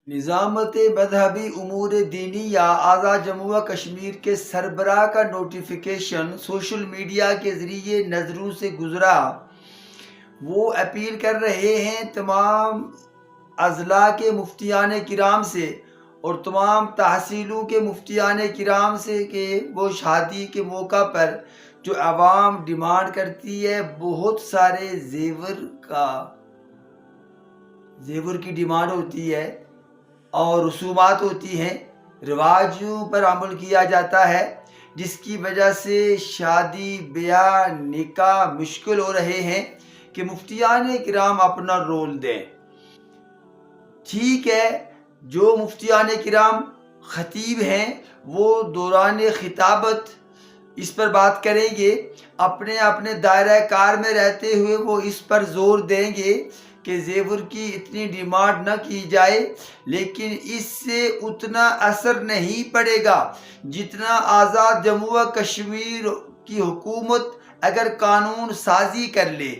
نظامت مذہبی امور دینی یا آزاد جموں و کشمیر کے سربراہ کا نوٹیفیکیشن سوشل میڈیا کے ذریعے نظروں سے گزرا۔ وہ اپیل کر رہے ہیں تمام اضلاع کے مفتیان کرام سے اور تمام تحصیلوں کے مفتیان کرام سے کہ وہ شادی کے موقع پر جو عوام ڈیمانڈ کرتی ہے، بہت سارے زیور کی ڈیمانڈ ہوتی ہے اور رسومات ہوتی ہیں، رواجوں پر عمل کیا جاتا ہے، جس کی وجہ سے شادی بیاہ نکاح مشکل ہو رہے ہیں کہ مفتیان کرام اپنا رول دیں۔ ٹھیک ہے، جو مفتیان کرام خطیب ہیں وہ دوران خطابت اس پر بات کریں گے، اپنے دائرہ کار میں رہتے ہوئے وہ اس پر زور دیں گے کہ زیور کی اتنی ڈیمانڈ نہ کی جائے، لیکن اس سے اتنا اثر نہیں پڑے گا جتنا آزاد جموں و کشمیر کی حکومت اگر قانون سازی کر لے،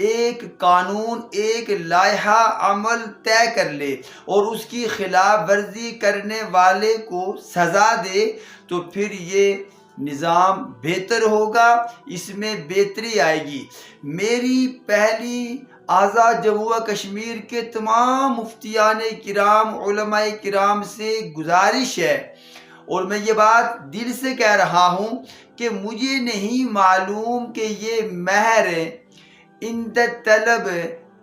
ایک قانون ایک لائحہ عمل طے کر لے اور اس کی خلاف ورزی کرنے والے کو سزا دے، تو پھر یہ نظام بہتر ہوگا، اس میں بہتری آئے گی۔ میری پہلی آزاد جموں و کشمیر کے تمام مفتیان کرام، علماء کرام سے گزارش ہے، اور میں یہ بات دل سے کہہ رہا ہوں کہ مجھے نہیں معلوم کہ یہ مہر عدت طلب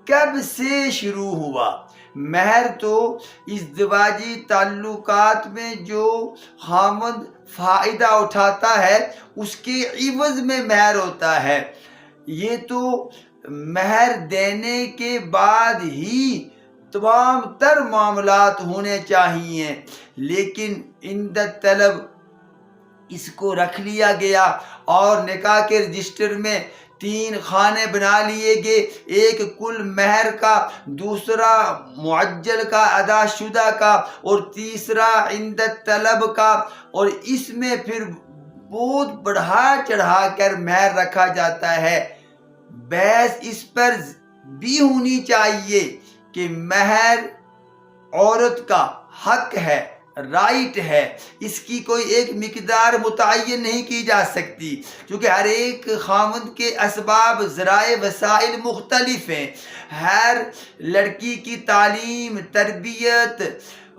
کب سے شروع ہوا۔ مہر تو ازدواجی تعلقات میں جو خاوند فائدہ اٹھاتا ہے اس کے عوض میں مہر ہوتا ہے، یہ تو مہر دینے کے بعد ہی تمام تر معاملات ہونے چاہیے، لیکن عدت طلب اس کو رکھ لیا گیا اور نکاح کے رجسٹر میں 3 خانے بنا لیے گئے، ایک کل مہر کا، دوسرا معجل کا، ادا شدہ کا، اور تیسرا عدت طلب کا، اور اس میں پھر بہت بڑھا چڑھا کر مہر رکھا جاتا ہے۔ بحث اس پر بھی ہونی چاہیے کہ مہر عورت کا حق ہے، رائٹ ہے، اس کی کوئی ایک مقدار متعین نہیں کی جا سکتی، کیونکہ ہر ایک خاوند کے اسباب ذرائع وسائل مختلف ہیں، ہر لڑکی کی تعلیم تربیت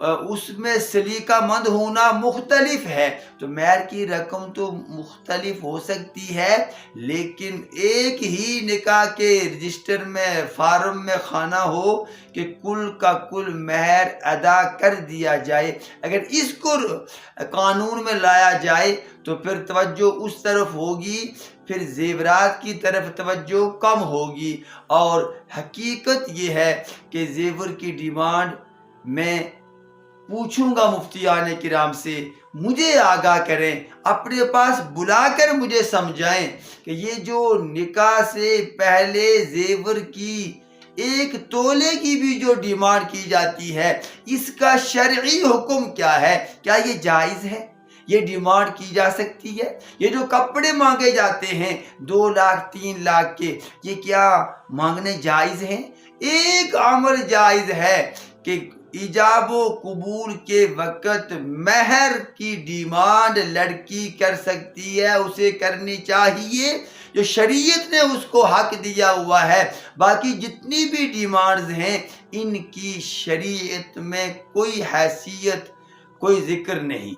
اس میں سلیقہ مند ہونا مختلف ہے، تو مہر کی رقم تو مختلف ہو سکتی ہے، لیکن ایک ہی نکاح کے رجسٹر میں فارم میں خانہ ہو کہ کل کا کل مہر ادا کر دیا جائے۔ اگر اس کو قانون میں لایا جائے تو پھر توجہ اس طرف ہوگی، پھر زیورات کی طرف توجہ کم ہوگی، اور حقیقت یہ ہے کہ زیور کی ڈیمانڈ میں پوچھوں گا مفتیان کرام سے، مجھے آگاہ کریں، اپنے پاس بلا کر مجھے سمجھائیں کہ یہ جو نکاح سے پہلے زیور کی 1 تولے کی بھی جو ڈیمانڈ کی جاتی ہے، اس کا شرعی حکم کیا ہے؟ کیا یہ جائز ہے؟ یہ ڈیمانڈ کی جا سکتی ہے؟ یہ جو کپڑے مانگے جاتے ہیں 2 لاکھ 3 لاکھ کے، یہ کیا مانگنے جائز ہیں؟ ایک عمل جائز ہے کہ ایجاب و قبول کے وقت مہر کی ڈیمانڈ لڑکی کر سکتی ہے، اسے کرنی چاہیے، جو شریعت نے اس کو حق دیا ہوا ہے۔ باقی جتنی بھی ڈیمانڈز ہیں ان کی شریعت میں کوئی حیثیت، کوئی ذکر نہیں۔